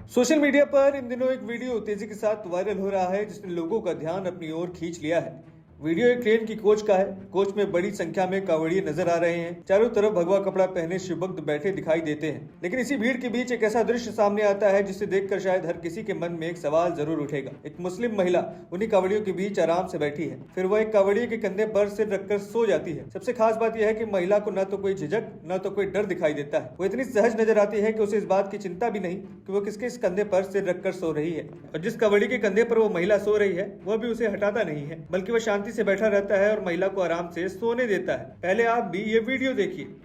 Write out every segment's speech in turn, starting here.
Social media पर इन दिनों एक वीडियो तेजी के साथ वायरल हो रहा है जिसने लोगों का ध्यान अपनी ओर खींच लिया है। वीडियो एक ट्रेन की कोच का है। कोच में बड़ी संख्या में कांवड़िए नजर आ रहे हैं। चारों तरफ भगवा कपड़ा पहने शिवभक्त बैठे दिखाई देते हैं, लेकिन इसी भीड़ के बीच एक ऐसा दृश्य सामने आता है जिसे देखकर शायद हर किसी के मन में एक सवाल जरूर उठेगा। एक मुस्लिम महिला उन्हीं कांवड़ियों के बीच आराम से बैठी है, फिर वह एक कांवड़िए के कंधे पर सिर रखकर सो जाती है। सबसे खास बात यह है कि महिला को न तो कोई झिझक न तो कोई डर दिखाई देता है। वो इतनी सहज नजर आती है कि उसे इस बात की चिंता भी नहीं कि वो किसके इस कंधे पर सिर रखकर सो रही है, और जिस कांवड़ी के कंधे पर वो महिला सो रही है वह भी उसे हटाता नहीं है, बल्कि वह शांति से बैठा रहता है और महिला को आराम से सोने देता है। पहले आप भी ये वीडियो देखिए।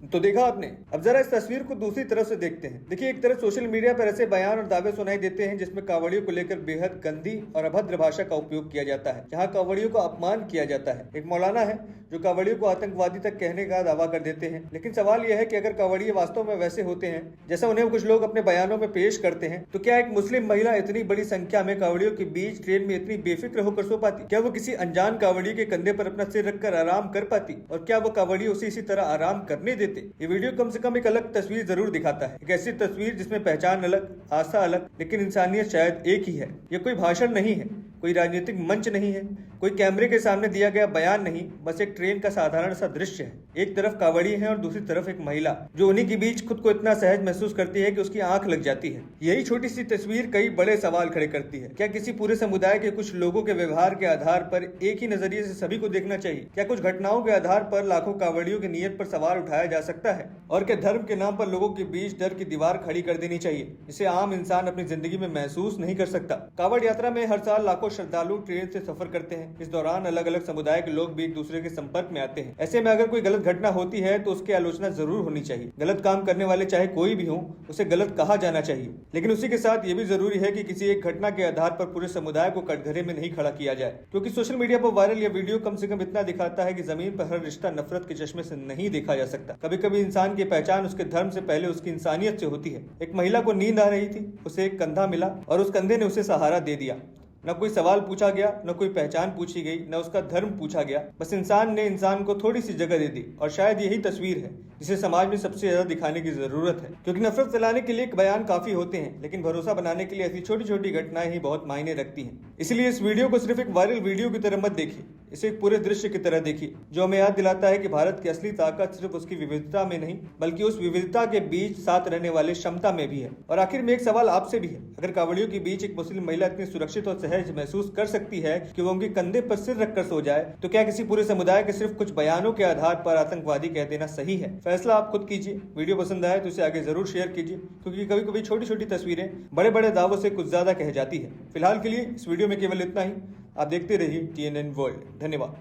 तो देखा आपने। अब जरा इस तस्वीर को दूसरी तरफ से देखते हैं। देखिए, एक तरफ सोशल मीडिया पर ऐसे बयान और दावे सुनाई देते हैं जिसमें कांवड़ियों को लेकर बेहद गंदी और अभद्र भाषा का उपयोग किया जाता है, जहां कांवड़ियों का अपमान किया जाता है। एक मौलाना है जो कांवड़ियों को आतंकवादी तक कहने का दावा कर देते हैं, लेकिन सवाल यह है कि अगर कांवड़िए वास्तव में वैसे होते हैं जैसा उन्हें कुछ लोग अपने बयानों में पेश करते हैं, तो क्या एक मुस्लिम महिला इतनी बड़ी संख्या में कांवड़ियों के बीच ट्रेन में इतनी बेफिक्र होकर सो पाती? क्या वो किसी अनजान कांवड़िए के कंधे पर अपना सिर रखकर आराम कर पाती? और क्या वो कांवड़िए उसे इसी तरह आराम करने देते? ये वीडियो कम से कम एक अलग तस्वीर जरूर दिखाता है, एक ऐसी तस्वीर जिसमें पहचान अलग, आस्था अलग, लेकिन इंसानियत शायद एक ही है। ये कोई भाषण नहीं है, कोई राजनीतिक मंच नहीं है, कोई कैमरे के सामने दिया गया बयान नहीं, बस एक ट्रेन का साधारण सा दृश्य है। एक तरफ कांवड़ी है और दूसरी तरफ एक महिला जो उन्हीं के बीच खुद को इतना सहज महसूस करती है कि उसकी आंख लग जाती है। यही छोटी सी तस्वीर कई बड़े सवाल खड़े करती है। क्या किसी पूरे समुदाय के कुछ लोगों के व्यवहार के आधार पर एक ही नजरिए से सभी को देखना चाहिए? क्या कुछ घटनाओं के आधार पर लाखों कांवड़ियों की नीयत पर सवाल उठाया जा सकता है? और क्या धर्म के नाम पर लोगों के बीच डर की दीवार खड़ी कर देनी चाहिए जिसे आम इंसान अपनी जिंदगी में महसूस नहीं कर सकता? कांवड़ यात्रा में हर साल लाखों श्रद्धालु ट्रेन से सफर करते हैं। इस दौरान अलग अलग समुदाय के लोग भी एक दूसरे के संपर्क में आते हैं। ऐसे में अगर कोई गलत घटना होती है तो उसकी आलोचना जरूर होनी चाहिए। गलत काम करने वाले चाहे कोई भी हो, उसे गलत कहा जाना चाहिए, लेकिन उसी के साथ ये भी जरूरी है कि किसी एक घटना के आधार पर पूरे समुदाय को कटघरे में नहीं खड़ा किया जाए, क्योंकि सोशल मीडिया पर वायरल यह वीडियो कम से कम इतना दिखाता है कि जमीन पर हर रिश्ता नफरत के चश्मे से नहीं देखा जा सकता। कभी कभी इंसान की पहचान उसके धर्म से पहले उसकी इंसानियत से होती है। एक महिला को नींद आ रही थी, उसे एक कंधा मिला और उस कंधे ने उसे सहारा दे दिया। न कोई सवाल पूछा गया, न कोई पहचान पूछी गई, न उसका धर्म पूछा गया। बस इंसान ने इंसान को थोड़ी सी जगह दे दी, और शायद यही तस्वीर है जिसे समाज में सबसे ज्यादा दिखाने की जरूरत है। क्योंकि नफरत फैलाने के लिए एक बयान काफी होते हैं, लेकिन भरोसा बनाने के लिए ऐसी छोटी छोटी घटनाएं ही बहुत मायने रखती हैं। इसलिए इस वीडियो को सिर्फ एक वायरल वीडियो की तरह मत देखिए, इसे एक पूरे दृश्य की तरह देखिए, जो हमें याद दिलाता है कि भारत की असली ताकत सिर्फ उसकी विविधता में नहीं, बल्कि उस विविधता के बीच साथ रहने वाले क्षमता में भी है। और आखिर में एक सवाल आपसे भी है, अगर कांवड़ियों के बीच एक मुस्लिम महिला इतनी सुरक्षित और सहज महसूस कर सकती है कि वो उनके कंधे पर सिर रखकर सो जाए, तो क्या किसी पूरे समुदाय के सिर्फ कुछ बयानों के आधार पर आतंकवादी कह देना सही है? फैसला आप खुद कीजिए। वीडियो पसंद आए तो इसे आगे जरूर शेयर कीजिए, क्योंकि कभी कभी छोटी छोटी तस्वीरें बड़े बड़े दावों से कुछ ज्यादा कह जाती है। फिलहाल के लिए इस वीडियो में केवल इतना ही। आप देखते रहिए TNN वर्ल्ड। धन्यवाद।